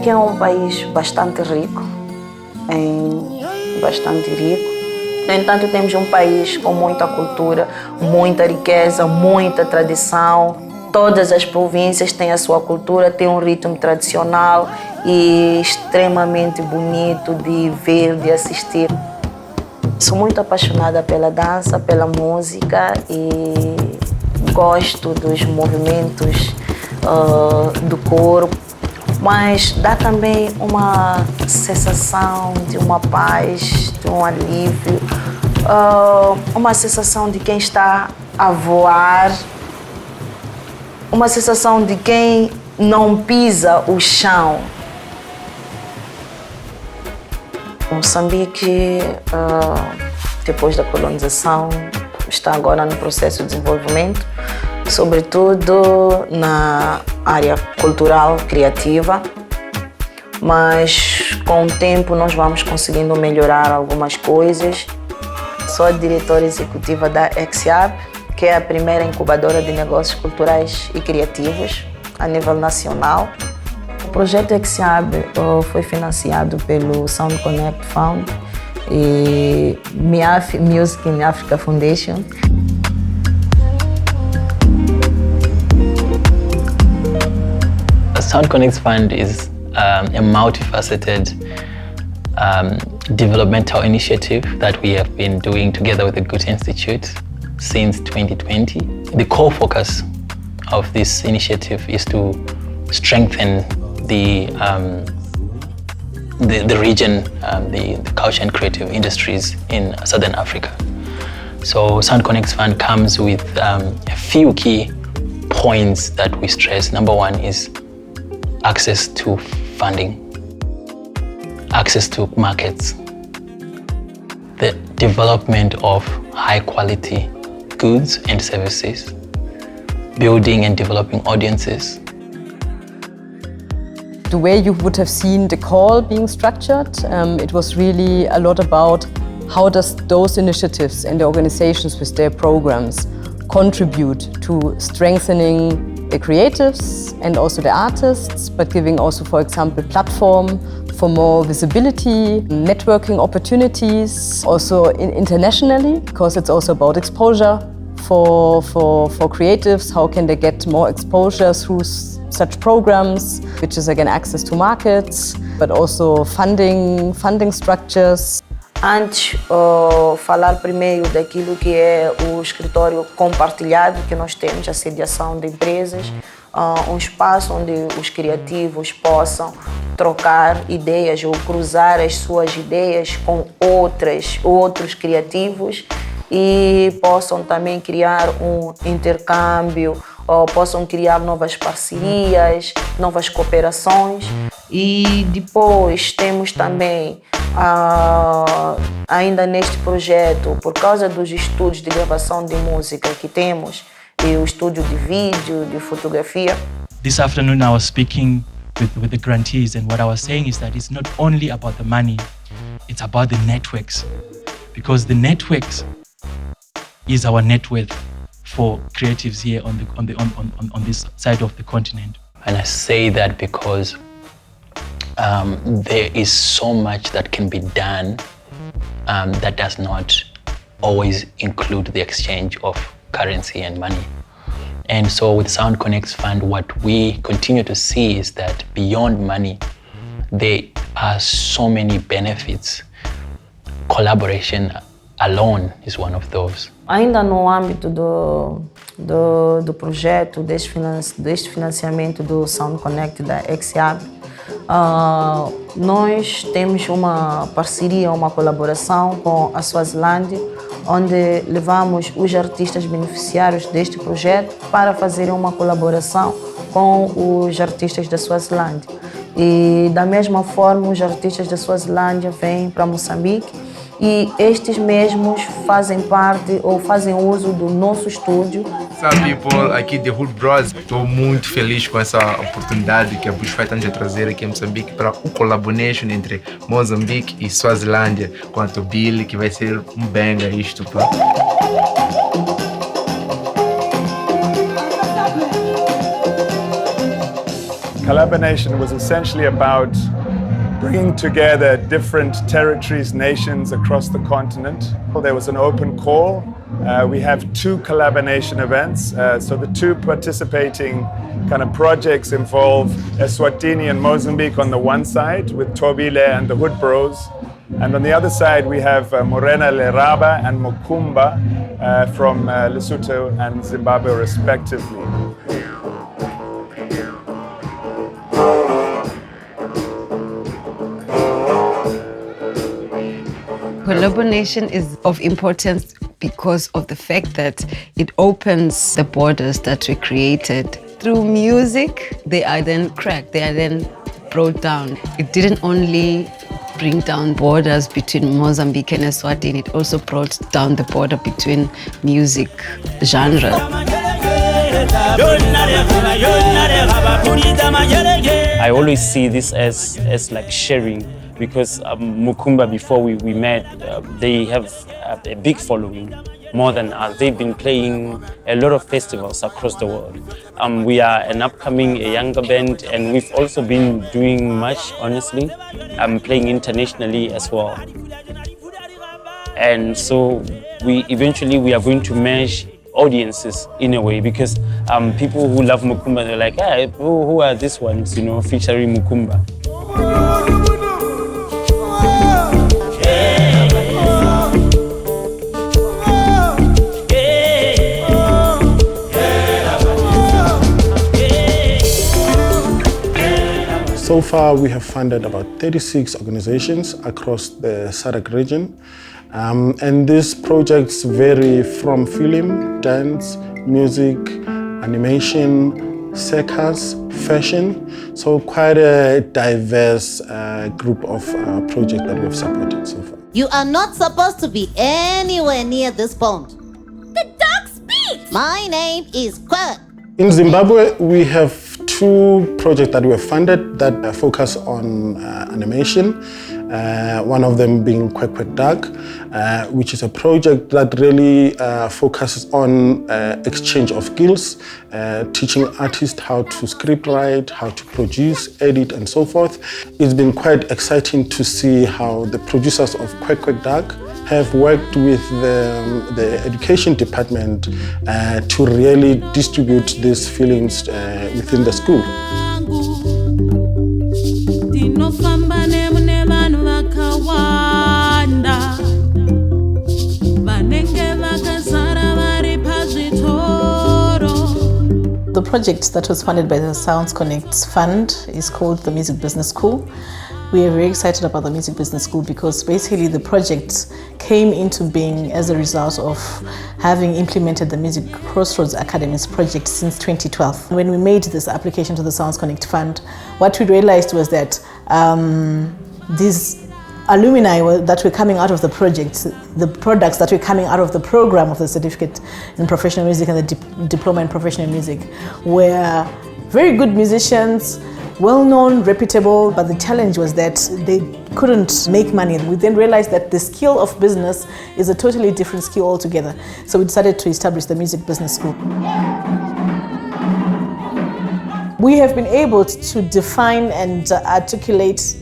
Moçambique é um país bastante rico, No entanto, temos um país com muita cultura, muita riqueza, muita tradição. Todas as províncias têm a sua cultura, têm um ritmo tradicional e extremamente bonito de ver, de assistir. Sou muito apaixonada pela dança, pela música e gosto dos movimentos do corpo, mas dá também uma sensação de uma paz, de um alívio, uma sensação de quem está a voar, uma sensação de quem não pisa o chão. Moçambique, depois da colonização, está agora no processo de desenvolvimento, sobretudo na área cultural, criativa, mas com o tempo nós vamos conseguindo melhorar algumas coisas. Sou a diretora executiva da ACP, que é a primeira incubadora de negócios culturais e criativos a nível nacional. O projeto ACP foi financiado pelo Sound Connect Fund e MIAF, Music in Africa Foundation. The Sound Connect Fund is a multifaceted developmental initiative that we have been doing together with the Goethe-Institut since 2020. The core focus of this initiative is to strengthen the region, the culture and creative industries in Southern Africa. So Sound Connect Fund comes with a few key points that we stress. Number one is access to funding, access to markets, the development of high quality goods and services, building and developing audiences. The way you would have seen the call being structured, it was really a lot about how does those initiatives and the organizations with their programs contribute to strengthening the creatives and also the artists, but giving also, for example, platform for more visibility, networking opportunities, also internationally, because it's also about exposure for creatives. How can they get more exposure through such programs, which is again access to markets, but also funding structures. Antes, falar primeiro daquilo que é o escritório compartilhado que nós temos, a sediação de empresas, um espaço onde os criativos possam trocar ideias ou cruzar as suas ideias com outros criativos e possam também criar um intercâmbio, ou possam criar novas parcerias, novas cooperações. E depois temos também, ainda neste projeto, por causa dos estúdios de gravação de música que temos, e o estúdio de vídeo, de fotografia. This afternoon I was speaking with the grantees, and what I was saying is that it's not only about the money, it's about the networks, because the networks is our net worth for creatives here on this side of the continent. And I say that because there is so much that can be done that does not always include the exchange of currency and money. And so with Sound Connect Fund, what we continue to see is that beyond money, there are so many benefits. Collaboration alone is one of those. Ainda no âmbito do projeto, deste financiamento do Sound Connect da ACP, nós temos uma parceria, uma colaboração com a Swazilândia, onde levamos os artistas beneficiários deste projeto para fazer uma colaboração com os artistas da Swazilândia. E da mesma forma, os artistas da Swazilândia vêm para Moçambique e estes mesmos fazem parte ou fazem uso do nosso estúdio. Sabe, people, aqui The Hood Bros, estou muito feliz com essa oportunidade que a Bushfire está a trazer aqui em Moçambique para o collaboration entre Moçambique e Swazilândia, quanto Billy, que vai ser um banger isto, pá. Collaboration was essentially about bringing together different territories, nations across the continent. There was an open call. We have 2 collaboration events. So the 2 participating kind of projects involve eSwatini and Mozambique on the one side with Tobile and the Hood Bros. And on the other side, we have Morena Leraba and Mukumba from Lesotho and Zimbabwe, respectively. Collaboration is of importance because of the fact that it opens the borders that we created. Through music, they are then cracked, they are then brought down. It didn't only bring down borders between Mozambique and Eswatini, it also brought down the border between music genres. I always see this as like sharing, because Mukumba, before we met, they have a big following, more than us. They've been playing a lot of festivals across the world. We are an upcoming, a younger band, and we've also been doing much, honestly. Playing internationally as well. And so we are going to merge audiences in a way, because people who love Mukumba, they're like, hey, who are these ones, you know, featuring Mukumba. So far, we have funded about 36 organizations across the SADC region. And these projects vary from film, dance, music, animation, circus, fashion. So quite a diverse group of projects that we have supported so far. You are not supposed to be anywhere near this pond. The dog speaks! My name is Goethe. In Zimbabwe, we have 2 projects that were funded that focus on animation. One of them being Kwekwe Dark, which is a project that really focuses on exchange of skills, teaching artists how to script write, how to produce, edit, and so forth. It's been quite exciting to see how the producers of Kwekwe Dark have worked with the education department to really distribute these films within the school. The project that was funded by the Sounds Connect Fund is called the Music Business School. We are very excited about the Music Business School because basically the project came into being as a result of having implemented the Music Crossroads Academies project since 2012. When we made this application to the Sounds Connect Fund, what we realized was that these alumni that were coming out of the project, the products that were coming out of the program of the Certificate in Professional Music and the Diploma in Professional Music were very good musicians, well-known, reputable, but the challenge was that they couldn't make money. We then realized that the skill of business is a totally different skill altogether. So we decided to establish the Music Business School. We have been able to define and articulate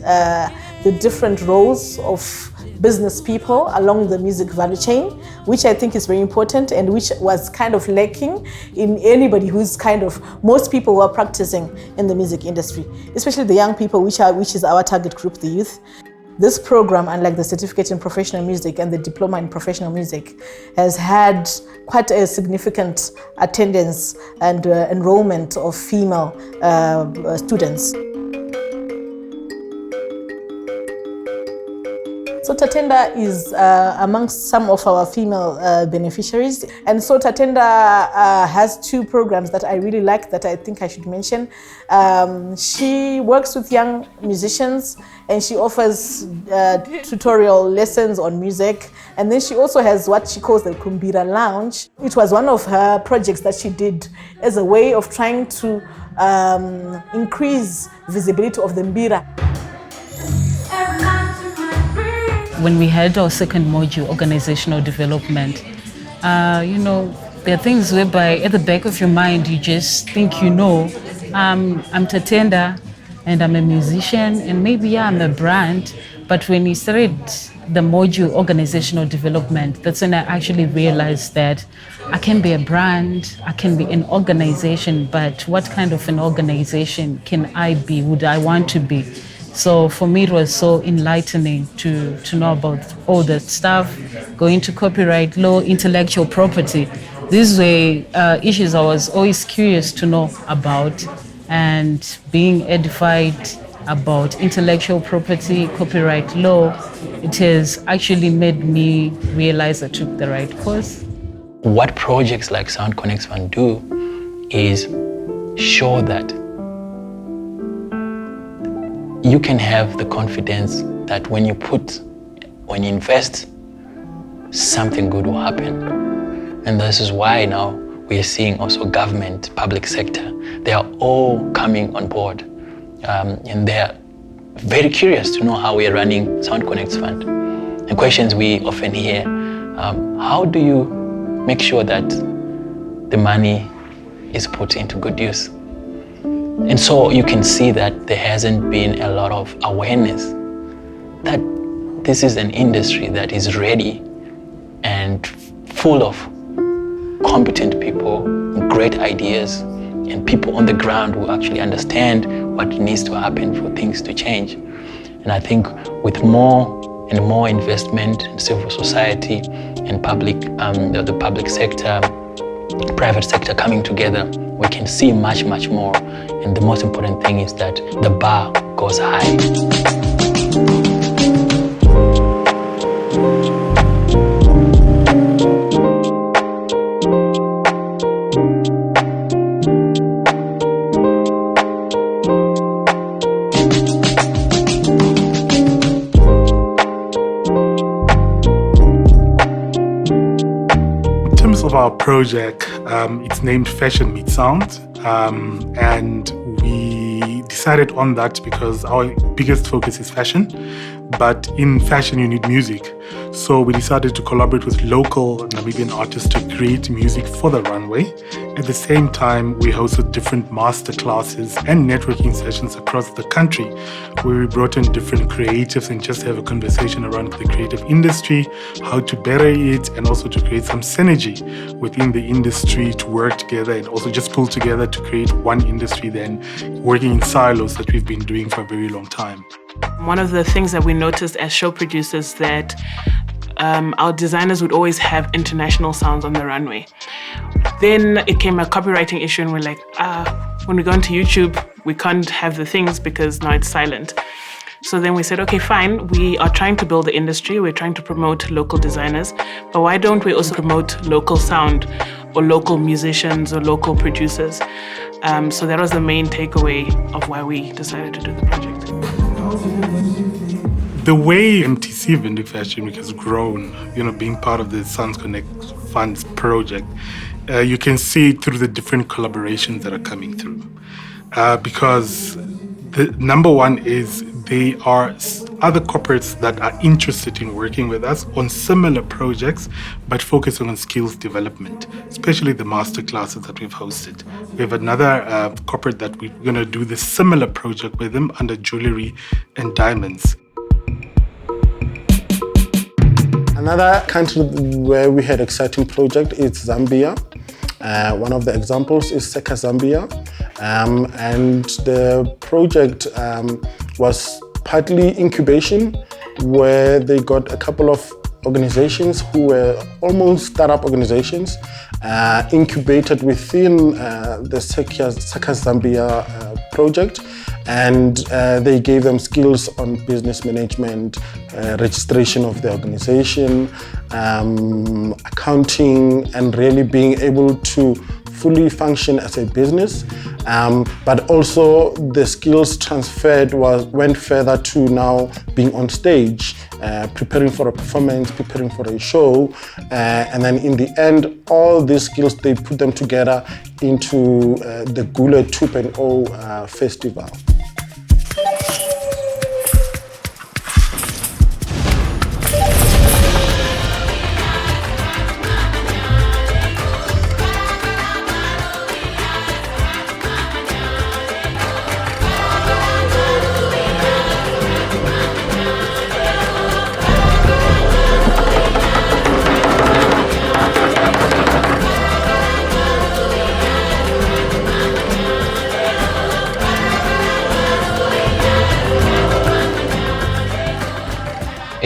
the different roles of business people along the music value chain, which I think is very important and which was kind of lacking in anybody who's most people who are practicing in the music industry, especially the young people, which is our target group, the youth. This program, unlike the Certificate in Professional Music and the Diploma in Professional Music, has had quite a significant attendance and enrollment of female students. So Tatenda is amongst some of our female beneficiaries. And so Tatenda has 2 programs that I really like that I think I should mention. She works with young musicians and she offers tutorial lessons on music. And then she also has what she calls the Kumbira Lounge. It was one of her projects that she did as a way of trying to increase visibility of the Mbira. When we had our second module, organizational development, there are things whereby at the back of your mind, you just think I'm Tatenda, and I'm a musician, and maybe I'm a brand. But when we started the module organizational development, that's when I actually realized that I can be a brand, I can be an organization, but what kind of an organization can I be, would I want to be? So for me, it was so enlightening to know about all that stuff, going to copyright law, intellectual property. These were issues I was always curious to know about, and being edified about intellectual property, copyright law, it has actually made me realize I took the right course. What projects like Sound Connects Fund do is show that you can have the confidence that when you invest, something good will happen. And this is why now we are seeing also government, public sector, they are all coming on board. And they're very curious to know how we are running Sound Connects Fund. And questions we often hear, how do you make sure that the money is put into good use? And so you can see that there hasn't been a lot of awareness that this is an industry that is ready and full of competent people, great ideas, and people on the ground who actually understand what needs to happen for things to change. And I think with more and more investment in civil society and the public sector, private sector coming together, we can see much, much more. And the most important thing is that the bar goes high. Of our project, it's named Fashion Meets Sound, and we decided on that because our biggest focus is fashion, but in fashion you need music. So we decided to collaborate with local Namibian artists to create music for the runway. At the same time, we hosted different master classes and networking sessions across the country, where we brought in different creatives and just have a conversation around the creative industry, how to better it, and also to create some synergy within the industry to work together and also just pull together to create one industry then working in silos that we've been doing for a very long time. One of the things that we noticed as show producers that our designers would always have international sounds on the runway. Then it came a copywriting issue and we're like, when we go onto YouTube, we can't have the things because now it's silent. So then we said, okay, fine, we are trying to build the industry, we're trying to promote local designers, but why don't we also promote local sound or local musicians or local producers? So that was the main takeaway of why we decided to do the project. The way MTC Vending Fashion Week has grown, being part of the Sound Connects Funds project, you can see through the different collaborations that are coming through. Because the number one is they are other corporates that are interested in working with us on similar projects, but focusing on skills development, especially the master classes that we've hosted. We have another corporate that we're going to do the similar project with them under jewelry and diamonds. Another country where we had exciting project is Zambia. One of the examples is Seka Zambia. And the project was partly incubation, where they got a couple of organizations who were almost startup organizations, incubated within the Seka Zambia project. And they gave them skills on business management, registration of the organization, accounting, and really being able to fully function as a business. But also the skills transferred went further to now being on stage, preparing for a performance, preparing for a show. And then in the end, all these skills, they put them together into the Gule 2.0 festival.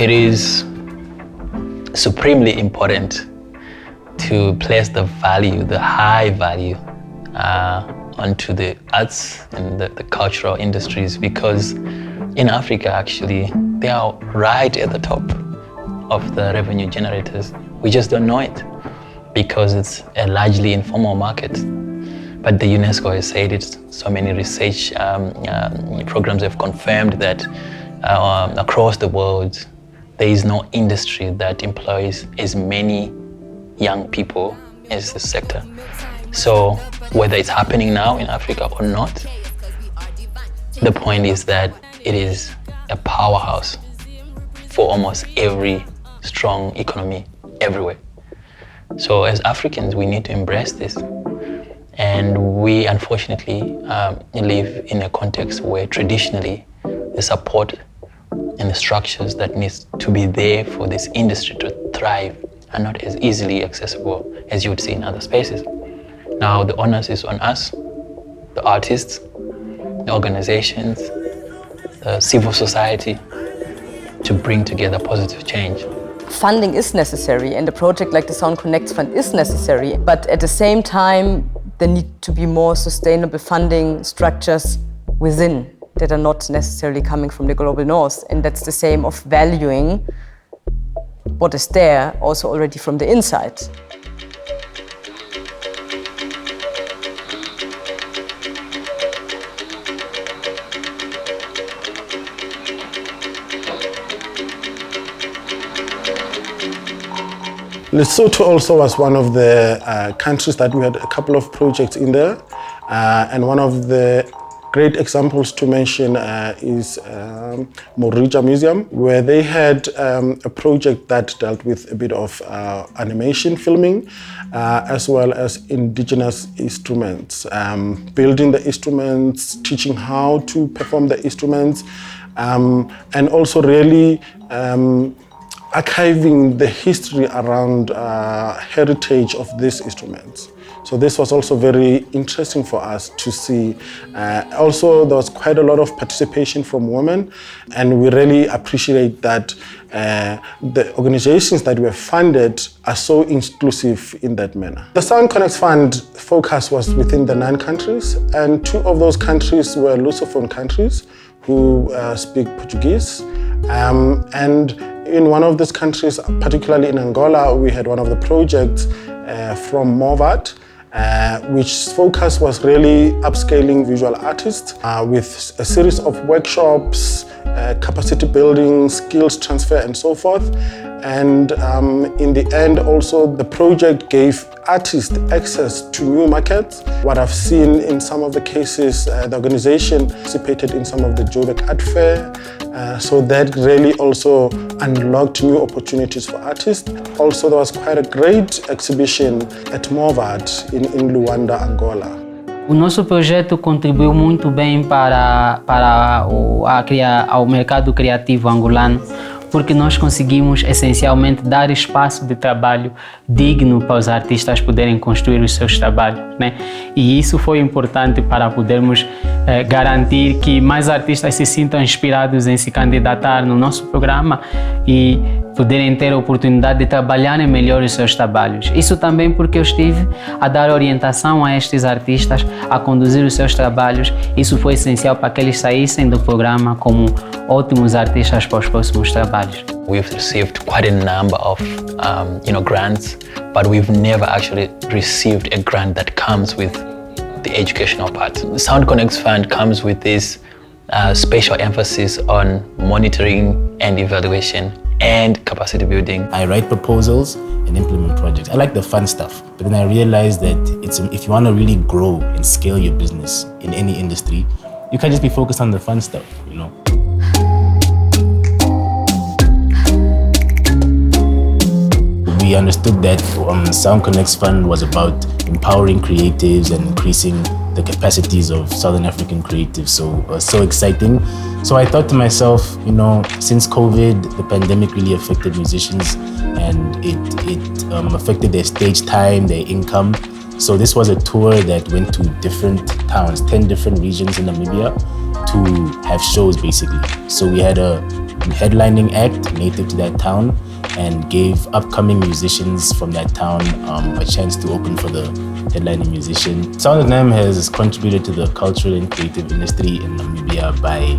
it is supremely important to place the value, the high value, onto the arts and the cultural industries, because in Africa, actually, they are right at the top of the revenue generators. We just don't know it because it's a largely informal market. But the UNESCO has said it. So many research programs have confirmed that across the world, there is no industry that employs as many young people as this sector. So whether it's happening now in Africa or not, the point is that it is a powerhouse for almost every strong economy everywhere. So as Africans, we need to embrace this. And we unfortunately live in a context where traditionally the support and the structures that needs to be there for this industry to thrive are not as easily accessible as you would see in other spaces. Now the onus is on us, the artists, the organizations, the civil society, to bring together positive change. Funding is necessary, and a project like the Sound Connects Fund is necessary, but at the same time, there need to be more sustainable funding structures within that are not necessarily coming from the global north, and that's the same of valuing what is there also already from the inside. Lesotho also was one of the countries that we had a couple of projects in there. And one of the great examples to mention is Morija Museum, where they had a project that dealt with a bit of animation filming, as well as indigenous instruments, building the instruments, teaching how to perform the instruments, and also really archiving the history around heritage of these instruments. So this was also very interesting for us to see. Also, there was quite a lot of participation from women, and we really appreciate that the organizations that were funded are so inclusive in that manner. The Sound Connects Fund focus was within the 9 countries, and 2 of those countries were Lusophone countries who speak Portuguese. And in one of these countries, particularly in Angola, we had one of the projects from MOVAT, which focus was really upscaling visual artists with a series of workshops, capacity building, skills transfer, and so forth. And in the end, also, the project gave artists access to new markets. What I've seen in some of the cases, the organization participated in some of the Joburg Art Fair. So that really also unlocked new opportunities for artists. Also, there was quite a great exhibition at MOVAT in Luanda, Angola. O nosso projeto contribuiu muito bem para o mercado criativo angolano, porque nós conseguimos essencialmente dar espaço de trabalho digno para os artistas poderem construir os seus trabalhos, né? E isso foi importante para podermos garantir que mais artistas se sintam inspirados em se candidatar no nosso programa e poderem ter a oportunidade de trabalharem melhor os seus trabalhos. Isso também porque eu estive a dar orientação a estes artistas a conduzir os seus trabalhos. Isso foi essencial para que eles saíssem do programa como ótimos artistas para os próximos trabalhos. We've received quite a number of grants, but we've never actually received a grant that comes with the educational part. The Sound Connects Fund comes with this special emphasis on monitoring and evaluation and capacity building. I write proposals and implement projects. I like the fun stuff, but then I realized that if you want to really grow and scale your business in any industry, you can't just be focused on the fun stuff, you know. We understood that Sound Connects Fund was about empowering creatives and increasing the capacities of Southern African creatives. So it was so exciting. So I thought to myself, since COVID, the pandemic really affected musicians, and it affected their stage time, their income. So this was a tour that went to different towns, 10 different regions in Namibia, to have shows basically. So we had a headlining act native to that town and gave upcoming musicians from that town a chance to open for the headlining musician. Sound of Nam has contributed to the cultural and creative industry in Namibia by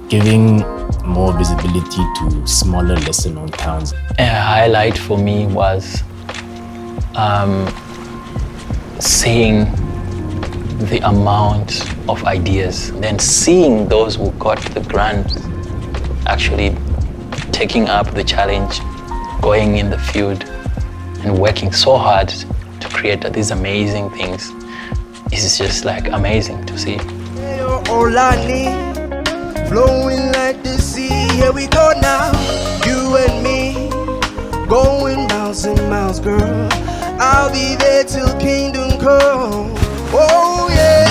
giving more visibility to smaller, lesser known towns. A highlight for me was seeing the amount of ideas, then seeing those who got the grant actually taking up the challenge, going in the field and working so hard to create these amazing things. It's just like amazing to see. All I need, flowing like the sea. Here we go now, you and me, going miles and miles, girl. I'll be there till kingdom come. Oh yeah,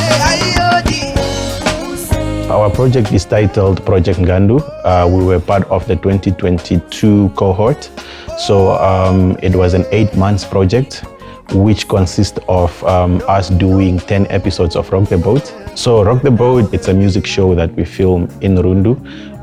Our project is titled Project Ngandu. We were part of the 2022 cohort. So it was an 8-month project, which consists of us doing 10 episodes of Rock the Boat. So Rock the Boat, it's a music show that we film in Rundu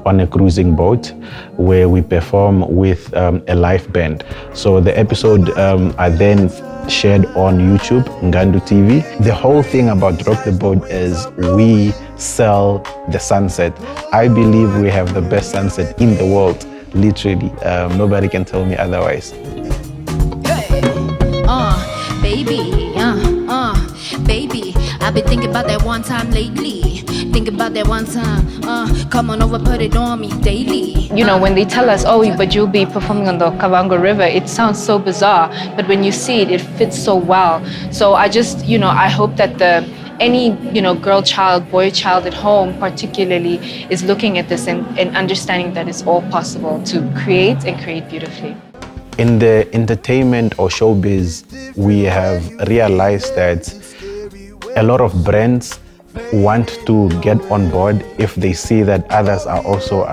on a cruising boat where we perform with a live band. So the episode are then shared on YouTube, Ngandu TV. The whole thing about Rock the Boat is we sell the sunset. I believe we have the best sunset in the world, literally. Nobody can tell me otherwise. Baby, I've been thinking about that one time lately. Think about that one time, come on over, put it on me daily. You know, when they tell us, oh, but you'll be performing on the Kavango River, it sounds so bizarre, but when you see it, it fits so well. So I just, I hope that any, girl child, boy child at home particularly is looking at this and understanding that it's all possible to create and create beautifully. In the entertainment or showbiz, we have realized that a lot of brands want to get on board if they see that others are also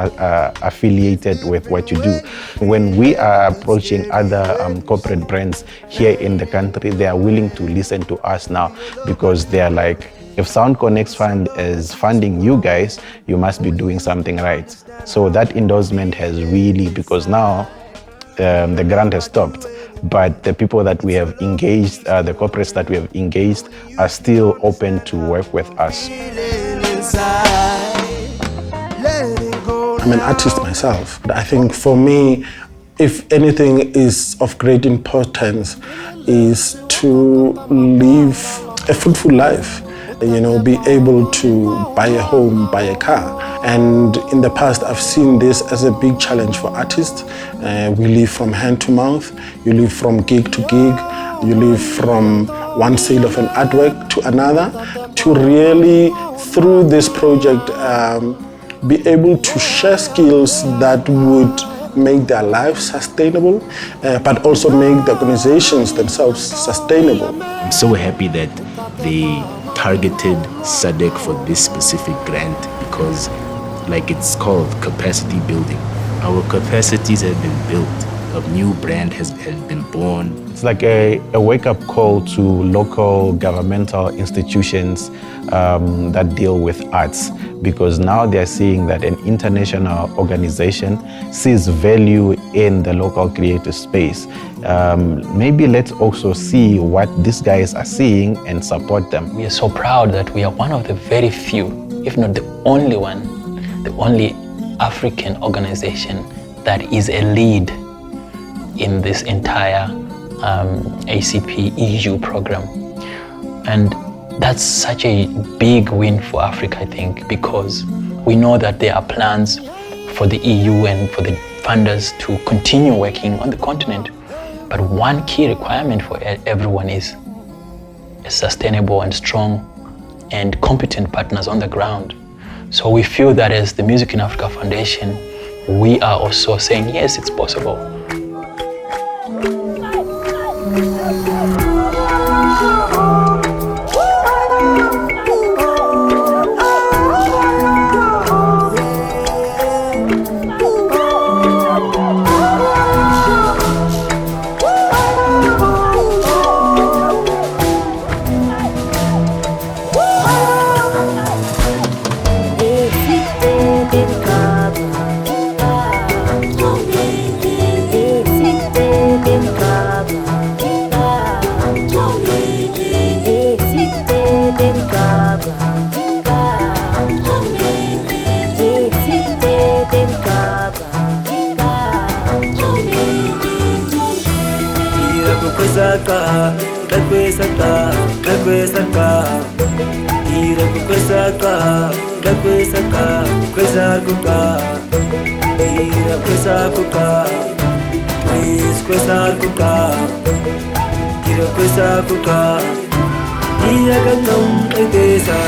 affiliated with what you do. When we are approaching other corporate brands here in the country, they are willing to listen to us now because they are like, if Sound Connects Fund is funding you guys, you must be doing something right. So that endorsement has really, because now the grant has stopped, but the people that we have engaged, the corporates that we have engaged, are still open to work with us. I'm an artist myself. I think for me, if anything is of great importance, is to live a fruitful life. Be able to buy a home, buy a car. And in the past, I've seen this as a big challenge for artists. We live from hand to mouth, you live from gig to gig, you live from one sale of an artwork to another, to really, through this project, be able to share skills that would make their lives sustainable, but also make the organizations themselves sustainable. I'm so happy that they targeted SADC for this specific grant because, like it's called, capacity building. Our capacities have been built. A new brand has been born. It's like a wake-up call to local governmental institutions that deal with arts, because now they're seeing that an international organization sees value in the local creative space. Maybe let's also see what these guys are seeing and support them. We are so proud that we are one of the very few, if not the only one, the only African organization that is a lead in this entire ACP-EU program. And that's such a big win for Africa, I think, because we know that there are plans for the EU and for the funders to continue working on the continent. But one key requirement for everyone is sustainable and strong and competent partners on the ground. So we feel that as the Music in Africa Foundation, we are also saying, yes, it's possible. kwesaka, kwesaka, kwesaka. Ira kwesaka, kwesaka, kwesaka. Ira kwesaka, kwesaka. Ira kwesaka. Ira kanam kwesa.